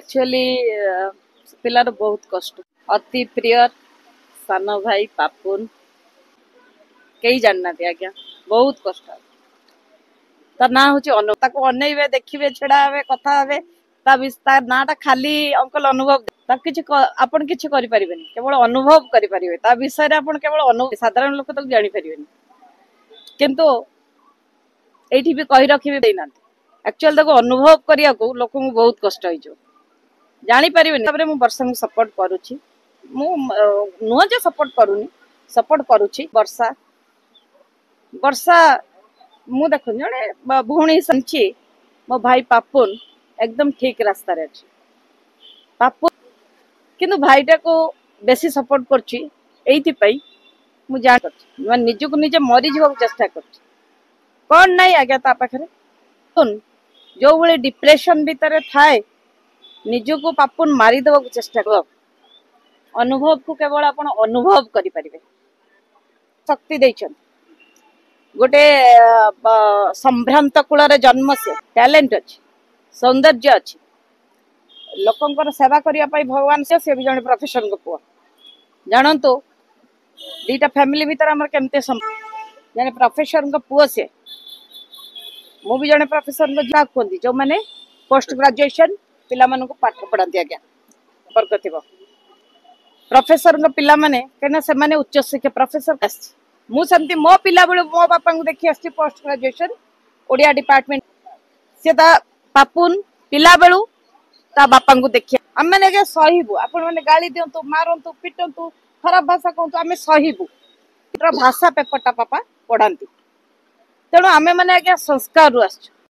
actually पिलार बहुत कष्ट अति प्रिय सान भाई पापुन कई जानना आज्ञा बहुत कष्ट तार ना हूँ अनैबे देखिए छेड़ा हे कथा हे तार नाटा खाली अंकल अनुभव आपन किसी केवल अनुभव करेंगे ता विषय आप केवल साधारण लोक तक जापर किंतु ये भी कही रखी देना एक्चुअल तक अनुभव करने को लोक बहुत कष्ट हो जापर वर्षा को सपोर्ट करुच्ची नुह जे सपोर्ट करूनी सपोर्ट करुच्ची वर्षा वर्षा मु देखु जड़े भौणी संची मो भाई पापुन एकदम ठीक रास्ता रे अछि पापुन किंतु भाईटा को बेसी सपोर्ट करछि एइति पई मु जान करछि मैं निज को निजे मरी जीवा चेष्टा करछि कोन नहीं आज्ञा ता पाखरे सुन जो बळे डिप्रेशन भीतर थाए निज को पापुन मारी देवा चेष्टा कर अनुभव को केवल आपण अनुभव करि परिबे शक्ति दैछन गोटे संभ्रांत कूल जन्म से टैलेंट अच्छी सौंदर्य अच्छी लोकंकर सेवा करने भगवान से भी जड़े प्रोफेसर को पुआ जानतु दीटा फैमिली भीतर आमर केमते जड़े प्रोफेसर को पुआ से मु भी जड़े प्रोफेसर को जा कहती जो मैंने पोस्ट ग्रेजुएशन पिला मानन को पाठ पढ़ाती आज्ञा संपर्क थी प्रोफेसर पिला माने कहना से माने उच्च शिक्षा प्रोफेसर मुझे मो पिला बेलू मो बापा को देखी आसी पोस्ट ग्रेजुएशन ओडिया डिपार्टमेंट से पापुन पिला बेलू ता बापा को देखिए आम मैंने सहबू आपण मैंने गाली दिंतु मारतु पिटंतु खराब भाषा कहतु आम सहबू भाषा पेपरटा पापा पढ़ाती तेणु आम मैंने आज्ञा संस्कार आस